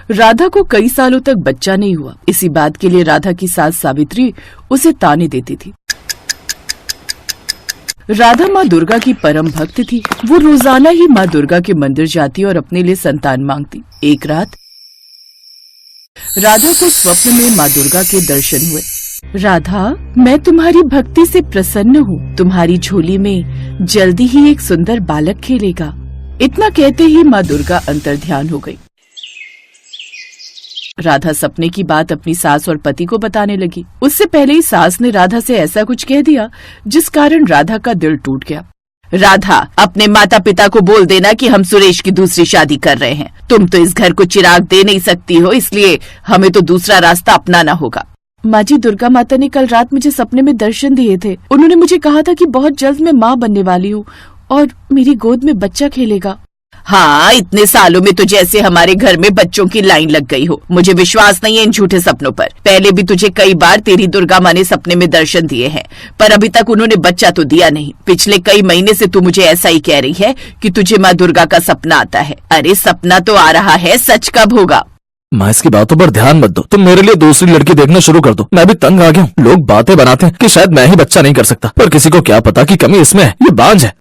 राधा को कई सालों तक बच्चा नहीं हुआ। इसी बात के लिए राधा की सास सावित्री उसे ताने देती थी। राधा माँ दुर्गा की परम भक्त थी। वो रोजाना ही माँ दुर्गा के मंदिर जाती और अपने लिए संतान मांगती। एक रात राधा को स्वप्न में माँ दुर्गा के दर्शन हुए। राधा, मैं तुम्हारी भक्ति से प्रसन्न हूँ। तुम्हारी झोली में जल्दी ही एक सुंदर बालक खेलेगा। इतना कहते ही माँ दुर्गा अंतर्ध्यान हो गई। राधा सपने की बात अपनी सास और पति को बताने लगी। उससे पहले ही सास ने राधा से ऐसा कुछ कह दिया जिस कारण राधा का दिल टूट गया। राधा, अपने माता पिता को बोल देना कि हम सुरेश की दूसरी शादी कर रहे हैं। तुम तो इस घर को चिराग दे नहीं सकती हो, इसलिए हमें तो दूसरा रास्ता अपनाना होगा। माँ जी, दुर्गा माता ने कल रात मुझे सपने में दर्शन दिए थे। उन्होंने मुझे कहा था कि बहुत जल्द मैं माँ बनने वाली हूँ और मेरी गोद में बच्चा खेलेगा। हाँ, इतने सालों में तो जैसे हमारे घर में बच्चों की लाइन लग गई हो। मुझे विश्वास नहीं है इन झूठे सपनों पर। पहले भी तुझे कई बार तेरी दुर्गा माँ ने सपने में दर्शन दिए हैं, पर अभी तक उन्होंने बच्चा तो दिया नहीं। पिछले कई महीने से तू मुझे ऐसा ही कह रही है कि तुझे माँ दुर्गा का सपना आता है। अरे सपना तो आ रहा है, सच कब होगा? माँ, इसकी बातों पर ध्यान मत दो। तुम मेरे लिए दूसरी लड़की देखना शुरू कर दो। मैं भी तंग आ गया हूँ। लोग बातें बनाते हैं कि शायद मैं ही बच्चा नहीं कर सकता, पर किसी को क्या पता कि कमी इसमें है। ये बांझ है।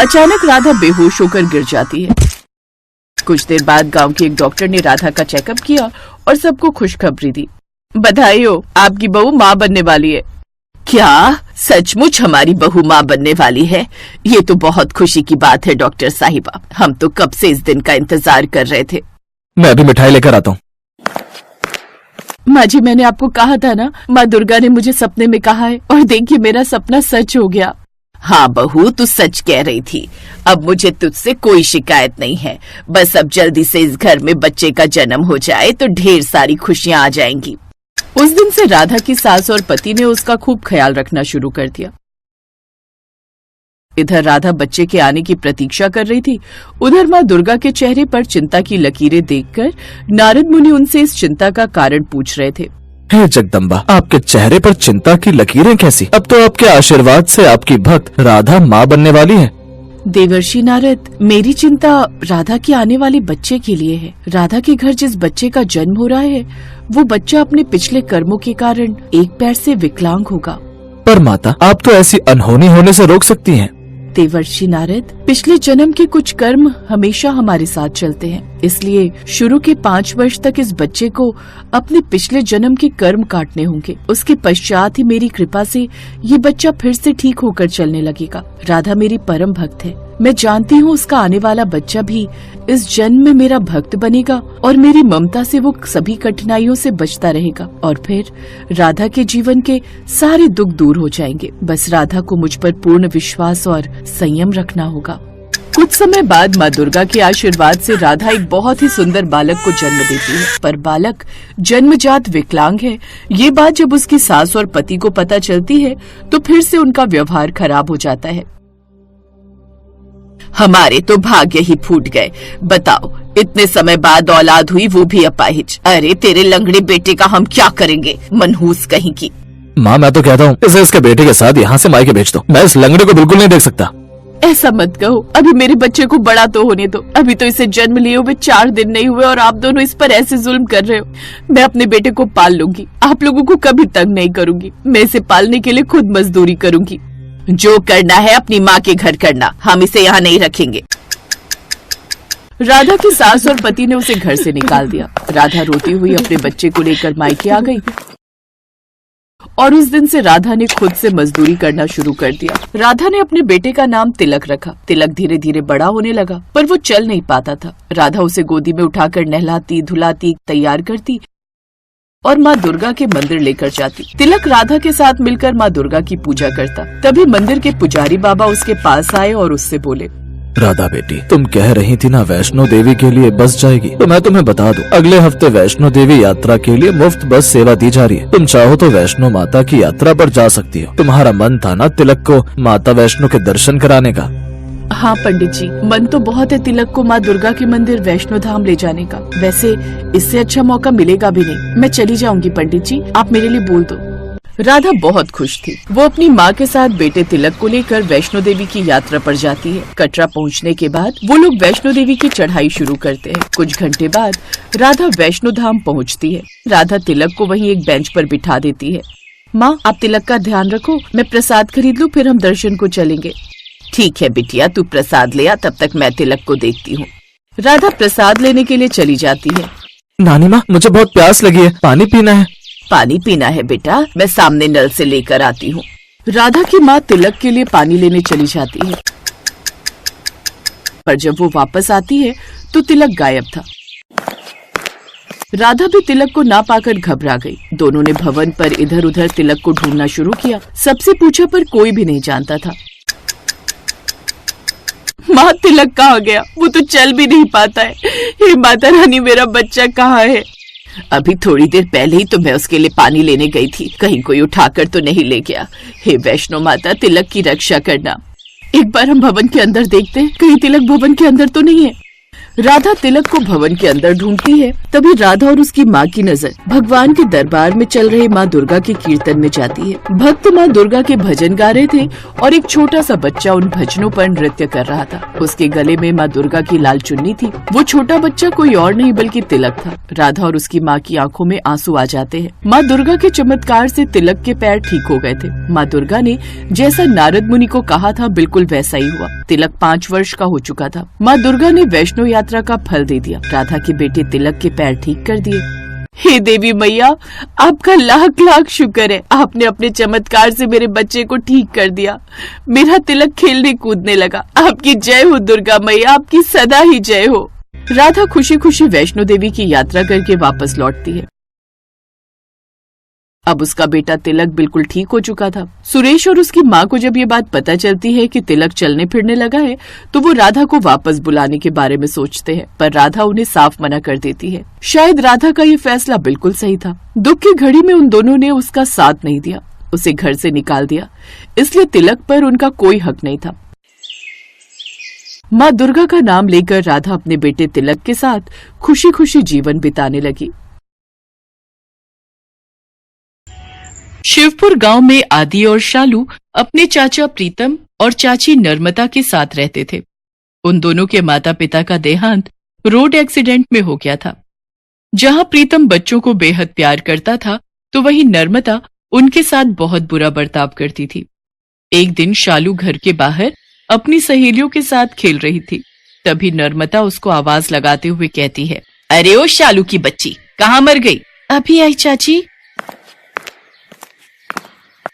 अचानक राधा बेहोश होकर गिर जाती है। कुछ देर बाद गांव के एक डॉक्टर ने राधा का चेकअप किया और सबको खुशखबरी दी। बधाई हो, आपकी बहू माँ बनने वाली है। क्या सचमुच हमारी बहू माँ बनने वाली है? ये तो बहुत खुशी की बात है डॉक्टर साहिबा। हम तो कब से इस दिन का इंतजार कर रहे थे। मैं अभी मिठाई लेकर आता हूँ। माँ जी, मैंने आपको कहा था ना, माँ दुर्गा ने मुझे सपने में कहा है और देखिए मेरा सपना सच हो गया। हाँ बहू, तू सच कह रही थी। अब मुझे तुझसे कोई शिकायत नहीं है। बस अब जल्दी से इस घर में बच्चे का जन्म हो जाए तो ढेर सारी खुशियाँ आ जाएंगी। उस दिन से राधा की सास और पति ने उसका खूब ख्याल रखना शुरू कर दिया। इधर राधा बच्चे के आने की प्रतीक्षा कर रही थी। उधर माँ दुर्गा के चेहरे पर चिंता की लकीरें देखकर नारद मुनि उनसे इस चिंता का कारण पूछ रहे थे। हे जगदम्बा, आपके चेहरे पर चिंता की लकीरें कैसी? अब तो आपके आशीर्वाद से आपकी भक्त राधा माँ बनने वाली है। देवर्षि नारद, मेरी चिंता राधा के आने वाले बच्चे के लिए है। राधा के घर जिस बच्चे का जन्म हो रहा है, वो बच्चा अपने पिछले कर्मों के कारण एक पैर से विकलांग होगा। पर माता, आप तो ऐसी अनहोनी होने से रोक सकती हैं। देवर्षि नारद, पिछले जन्म के कुछ कर्म हमेशा हमारे साथ चलते हैं, इसलिए शुरू के 5 वर्ष तक इस बच्चे को अपने पिछले जन्म के कर्म काटने होंगे। उसके पश्चात ही मेरी कृपा से ये बच्चा फिर से ठीक होकर चलने लगेगा। राधा मेरी परम भक्त है। मैं जानती हूँ उसका आने वाला बच्चा भी इस जन्म में मेरा भक्त बनेगा और मेरी ममता से वो सभी कठिनाइयों से बचता रहेगा और फिर राधा के जीवन के सारे दुख दूर हो जाएंगे। बस राधा को मुझ पर पूर्ण विश्वास और संयम रखना होगा। कुछ समय बाद माँ दुर्गा के आशीर्वाद से राधा एक बहुत ही सुंदर बालक को जन्म देती है, पर बालक जन्मजात विकलांग है। ये बात जब उसकी सास और पति को पता चलती है तो फिर से उनका व्यवहार खराब हो जाता है। हमारे तो भाग्य ही फूट गए। बताओ, इतने समय बाद औलाद हुई, वो भी अपाहिज। अरे तेरे लंगड़े बेटे का हम क्या करेंगे? मनहूस कहीं की। माँ, मैं तो कहता हूँ इसे इसके बेटे के साथ यहाँ से मायके भेज दो। मैं इस लंगड़े को बिल्कुल नहीं देख सकता। ऐसा मत कहो, अभी मेरे बच्चे को बड़ा तो होने दो। अभी तो इसे जन्म लिए हुए 4 दिन नहीं हुए और आप दोनों इस पर ऐसे जुल्म कर रहे हो। मैं अपने बेटे को पाल लूंगी, आप लोगों को कभी तंग नहीं करूंगी। मैं इसे पालने के लिए खुद मजदूरी करूंगी। जो करना है अपनी माँ के घर करना, हम इसे यहाँ नहीं रखेंगे। राधा की सास और पति ने उसे घर से निकाल दिया। राधा रोती हुई अपने बच्चे को लेकर मायके आ गई और उस दिन से राधा ने खुद से मजदूरी करना शुरू कर दिया। राधा ने अपने बेटे का नाम तिलक रखा। तिलक धीरे धीरे बड़ा होने लगा, पर वो चल नहीं पाता था। राधा उसे गोदी में उठाकर नहलाती, धुलाती, तैयार करती और माँ दुर्गा के मंदिर लेकर जाती। तिलक राधा के साथ मिलकर माँ दुर्गा की पूजा करता। तभी मंदिर के पुजारी बाबा उसके पास आए और उससे बोले, राधा बेटी, तुम कह रही थी ना वैष्णो देवी के लिए बस जाएगी, तो मैं तुम्हें बता दूं, अगले हफ्ते वैष्णो देवी यात्रा के लिए मुफ्त बस सेवा दी जा रही है। तुम चाहो तो वैष्णो माता की यात्रा पर जा सकती हो। तुम्हारा मन था ना तिलक को माता वैष्णो के दर्शन कराने का? हाँ पंडित जी, मन तो बहुत है तिलक को माँ दुर्गा के मंदिर वैष्णो धाम ले जाने का। वैसे इससे अच्छा मौका मिलेगा भी नहीं। मैं चली जाऊंगी पंडित जी, आप मेरे लिए बोल दो। राधा बहुत खुश थी। वो अपनी माँ के साथ बेटे तिलक को लेकर वैष्णो देवी की यात्रा पर जाती है। कटरा पहुँचने के बाद वो लोग वैष्णो देवी की चढ़ाई शुरू करते हैं। कुछ घंटे बाद राधा वैष्णो धाम पहुँचती है। राधा तिलक को वहीं एक बेंच पर बिठा देती है। माँ, आप तिलक का ध्यान रखो, मैं प्रसाद खरीद लूँ, फिर हम दर्शन को चलेंगे। ठीक है बिटिया, तू प्रसाद ले आ, तब तक मैं तिलक को देखती हूँ। राधा प्रसाद लेने के लिए चली जाती है। नानी माँ, मुझे बहुत प्यास लगी है, पानी पीना है। पानी पीना है बेटा, मैं सामने नल से लेकर आती हूँ। राधा की माँ तिलक के लिए पानी लेने चली जाती है, पर जब वो वापस आती है तो तिलक गायब था। राधा भी तिलक को ना पाकर घबरा गई। दोनों ने भवन पर इधर उधर तिलक को ढूंढना शुरू किया। सबसे पूछा पर कोई भी नहीं जानता था। माँ, तिलक कहाँ गया? वो तो चल भी नहीं पाता है। हे माता रानी, मेरा बच्चा कहाँ है? अभी थोड़ी देर पहले ही तो मैं उसके लिए पानी लेने गई थी, कहीं कोई उठाकर तो नहीं ले गया। हे वैष्णो माता, तिलक की रक्षा करना। एक बार हम भवन के अंदर देखते हैं, कहीं तिलक भवन के अंदर तो नहीं है। राधा तिलक को भवन के अंदर ढूंढती है। तभी राधा और उसकी माँ की नजर भगवान के दरबार में चल रहे माँ दुर्गा के कीर्तन में जाती है। भक्त माँ दुर्गा के भजन गा रहे थे और एक छोटा सा बच्चा उन भजनों पर नृत्य कर रहा था। उसके गले में माँ दुर्गा की लाल चुन्नी थी। वो छोटा बच्चा कोई और नहीं बल्कि तिलक था। राधा और उसकी माँ की आंखों में आंसू आ जाते हैं। माँ दुर्गा के चमत्कार से तिलक के पैर ठीक हो गए थे। माँ दुर्गा ने जैसा नारद मुनि को कहा था बिल्कुल वैसा ही हुआ। तिलक 5 वर्ष का हो चुका था। माँ दुर्गा ने वैष्णो यात्रा का फल दे दिया। राधा के बेटे तिलक के पैर ठीक कर दिए। हे देवी मैया, आपका लाख लाख शुक्र है। आपने अपने चमत्कार से मेरे बच्चे को ठीक कर दिया। मेरा तिलक खेलने कूदने लगा। आपकी जय हो दुर्गा मैया, आपकी सदा ही जय हो। राधा खुशी खुशी वैष्णो देवी की यात्रा करके वापस लौटती है। अब उसका बेटा तिलक बिल्कुल ठीक हो चुका था। सुरेश और उसकी माँ को जब ये बात पता चलती है कि तिलक चलने फिरने लगा है तो वो राधा को वापस बुलाने के बारे में सोचते हैं, पर राधा उन्हें साफ मना कर देती है। शायद राधा का ये फैसला बिल्कुल सही था। दुख की घड़ी में उन दोनों ने उसका साथ नहीं दिया, उसे घर से निकाल दिया, इसलिए तिलक पर उनका कोई हक नहीं था। माँ दुर्गा का नाम लेकर राधा अपने बेटे तिलक के साथ खुशी खुशी जीवन बिताने लगी। शिवपुर गांव में आदि और शालू अपने चाचा प्रीतम और चाची नर्मदा के साथ रहते थे। उन दोनों के माता पिता का देहांत रोड एक्सीडेंट में हो गया था। जहां प्रीतम बच्चों को बेहद प्यार करता था तो वहीं नर्मदा उनके साथ बहुत बुरा बर्ताव करती थी। एक दिन शालू घर के बाहर अपनी सहेलियों के साथ खेल रही थी। तभी नर्मदा उसको आवाज लगाते हुए कहती है, अरे ओ शालू की बच्ची, कहाँ मर गई? अभी आई चाची।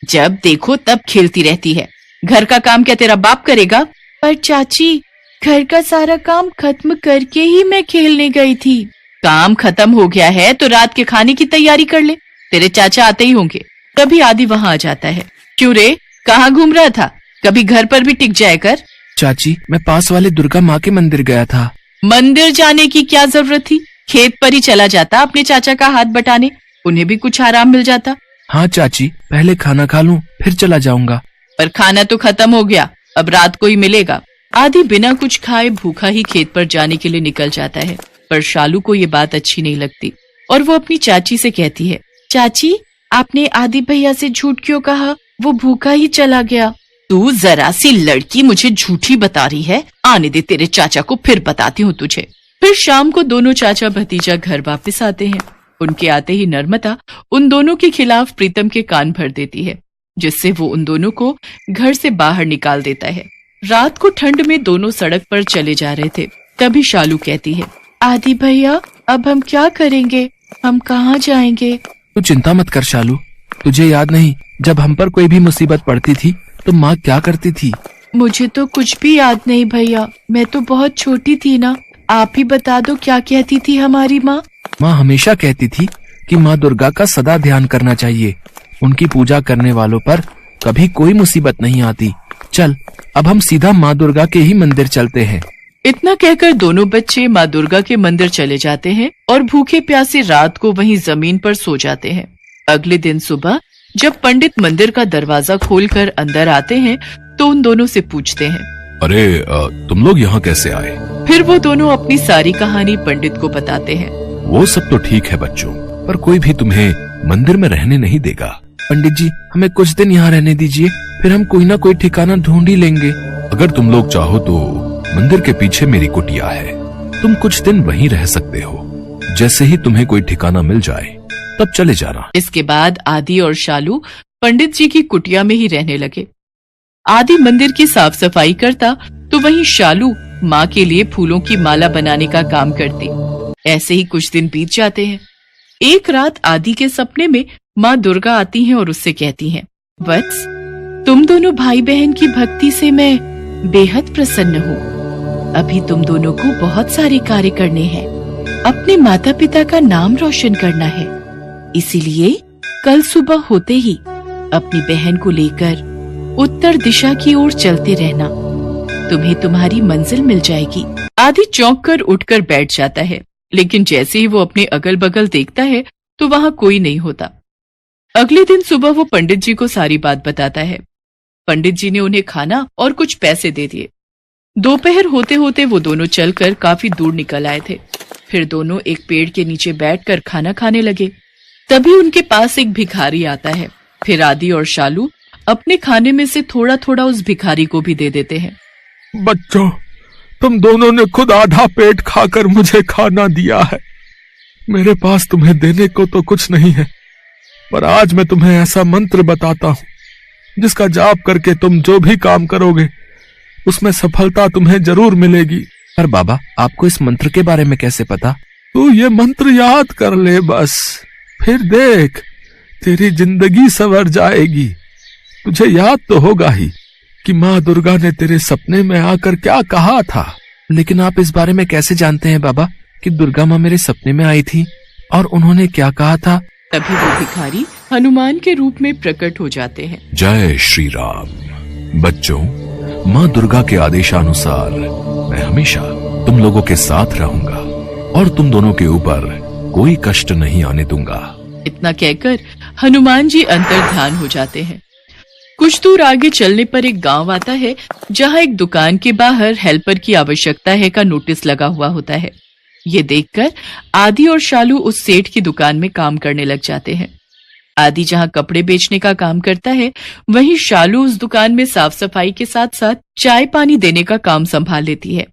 जब देखो तब खेलती रहती है। घर का काम क्या तेरा बाप करेगा? पर चाची, घर का सारा काम खत्म करके ही मैं खेलने गई थी। काम खत्म हो गया है तो रात के खाने की तैयारी कर ले, तेरे चाचा आते ही होंगे। तभी आदि वहाँ आ जाता है। क्यों रे, कहाँ घूम रहा था? कभी घर पर भी टिक जाया कर। चाची, मैं पास वाले दुर्गा माँ के मंदिर गया था। मंदिर जाने की क्या जरूरत थी? खेत पर ही चला जाता अपने चाचा का हाथ बटाने, उन्हें भी कुछ आराम मिल जाता। हाँ चाची, पहले खाना खा लूं फिर चला जाऊंगा। पर खाना तो खत्म हो गया, अब रात को ही मिलेगा। आदि बिना कुछ खाए भूखा ही खेत पर जाने के लिए निकल जाता है। पर शालू को ये बात अच्छी नहीं लगती और वो अपनी चाची से कहती है, चाची, आपने आदि भैया से झूठ क्यों कहा? वो भूखा ही चला गया। तू जरा सी लड़की मुझे झूठी बता रही है। आने दे, तेरे चाचा को फिर बताती हूँ तुझे। फिर शाम को दोनों चाचा भतीजा घर वापस आते हैं। उनके आते ही नर्मदा उन दोनों के खिलाफ प्रीतम के कान भर देती है, जिससे वो उन दोनों को घर से बाहर निकाल देता है। रात को ठंड में दोनों सड़क पर चले जा रहे थे। तभी शालू कहती है, आदि भैया, अब हम क्या करेंगे? हम कहाँ जाएंगे? तू चिंता मत कर शालू, तुझे याद नहीं जब हम पर कोई भी मुसीबत पड़ती थी तो माँ क्या करती थी? मुझे तो कुछ भी याद नहीं भैया, मैं तो बहुत छोटी थी ना। आप ही बता दो, क्या कहती थी हमारी माँ? माँ हमेशा कहती थी कि माँ दुर्गा का सदा ध्यान करना चाहिए। उनकी पूजा करने वालों पर कभी कोई मुसीबत नहीं आती। चल, अब हम सीधा माँ दुर्गा के ही मंदिर चलते हैं। इतना कहकर दोनों बच्चे माँ दुर्गा के मंदिर चले जाते हैं और भूखे प्यासे रात को वहीं जमीन पर सो जाते हैं। अगले दिन सुबह जब पंडित मंदिर का दरवाजा खोलकर अंदर आते हैं तो उन दोनों से पूछते हैं, अरे तुम लोग यहाँ कैसे आए? फिर वो दोनों अपनी सारी कहानी पंडित को बताते हैं। वो सब तो ठीक है बच्चों, पर कोई भी तुम्हें मंदिर में रहने नहीं देगा। पंडित जी, हमें कुछ दिन यहाँ रहने दीजिए, फिर हम कोई ना कोई ठिकाना ढूंढ ही लेंगे। अगर तुम लोग चाहो तो मंदिर के पीछे मेरी कुटिया है, तुम कुछ दिन वहीं रह सकते हो। जैसे ही तुम्हें कोई ठिकाना मिल जाए तब चले जाना। इसके बाद आदि और शालू पंडित जी की कुटिया में ही रहने लगे। आदि मंदिर की साफ सफाई करता तो वहीं शालू माँ के लिए फूलों की माला बनाने का काम करती। ऐसे ही कुछ दिन बीत जाते हैं। एक रात आदि के सपने में माँ दुर्गा आती हैं और उससे कहती हैं, वत्स, तुम दोनों भाई बहन की भक्ति से मैं बेहद प्रसन्न हूँ। अभी तुम दोनों को बहुत सारे कार्य करने हैं, अपने माता पिता का नाम रोशन करना है। इसीलिए कल सुबह होते ही अपनी बहन को लेकर उत्तर दिशा की ओर चलते रहना, तुम्हें तुम्हारी मंजिल मिल जाएगी। आदि चौंक कर उठकर बैठ जाता है, लेकिन जैसे ही वो अपने अगल बगल देखता है तो वहाँ कोई नहीं होता। अगले दिन सुबह वो पंडित जी को सारी बात बताता है। पंडित जी ने उन्हें खाना और कुछ पैसे दे दिए। दोपहर होते होते वो दोनों चलकर काफी दूर निकल आए थे। फिर दोनों एक पेड़ के नीचे बैठकर खाना खाने लगे। तभी उनके पास एक भिखारी आता है। फिर आदि और शालू अपने खाने में से थोड़ा थोड़ा उस भिखारी को भी दे देते हैं। बच्चों, तुम दोनों ने खुद आधा पेट खाकर मुझे खाना दिया है। मेरे पास तुम्हें देने को तो कुछ नहीं है, पर आज मैं तुम्हें ऐसा मंत्र बताता हूँ जिसका जाप करके तुम जो भी काम करोगे उसमें सफलता तुम्हें जरूर मिलेगी। पर बाबा, आपको इस मंत्र के बारे में कैसे पता? तू ये मंत्र याद कर ले बस, फिर देख तेरी जिंदगी संवर जाएगी। तुझे याद तो होगा ही कि माँ दुर्गा ने तेरे सपने में आकर क्या कहा था। लेकिन आप इस बारे में कैसे जानते हैं बाबा कि दुर्गा माँ मेरे सपने में आई थी और उन्होंने क्या कहा था? तभी वो भिखारी हनुमान के रूप में प्रकट हो जाते हैं। जय श्री राम। बच्चों, माँ दुर्गा के आदेशानुसार मैं हमेशा तुम लोगों के साथ रहूंगा और तुम दोनों के ऊपर कोई कष्ट नहीं आने दूंगा। इतना कहकर हनुमान जी अंतर्ध्यान हो जाते हैं। कुछ दूर आगे चलने पर एक गांव आता है, जहां एक दुकान के बाहर हेल्पर की आवश्यकता है का नोटिस लगा हुआ होता है। ये देखकर आदि और शालू उस सेठ की दुकान में काम करने लग जाते हैं। आदि जहां कपड़े बेचने का काम करता है, वहीं शालू उस दुकान में साफ सफाई के साथ साथ चाय पानी देने का काम संभाल लेती है।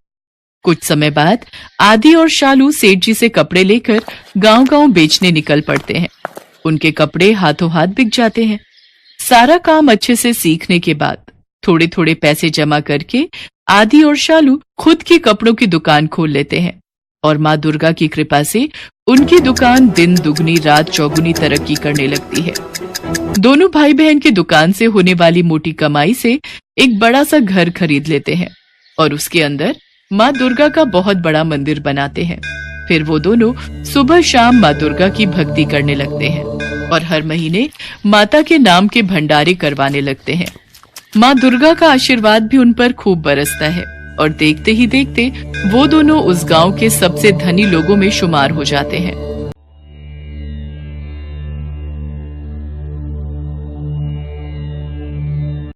कुछ समय बाद आदि और शालू सेठ जी से कपड़े लेकर गांव-गांव बेचने निकल पड़ते हैं। उनके कपड़े हाथों हाथ बिक जाते हैं। सारा काम अच्छे से सीखने के बाद थोड़े थोड़े पैसे जमा करके आदि और शालू खुद की कपड़ों की दुकान खोल लेते हैं और माँ दुर्गा की कृपा से उनकी दुकान दिन दुगनी रात चौगुनी तरक्की करने लगती है। दोनों भाई बहन की दुकान से होने वाली मोटी कमाई से एक बड़ा सा घर खरीद लेते हैं और उसके अंदर माँ दुर्गा का बहुत बड़ा मंदिर बनाते हैं। फिर वो दोनों सुबह शाम माँ दुर्गा की भक्ति करने लगते हैं और हर महीने माता के नाम के भंडारे करवाने लगते हैं। माँ दुर्गा का आशीर्वाद भी उन पर खूब बरसता है और देखते ही देखते वो दोनों उस गांव के सबसे धनी लोगों में शुमार हो जाते हैं।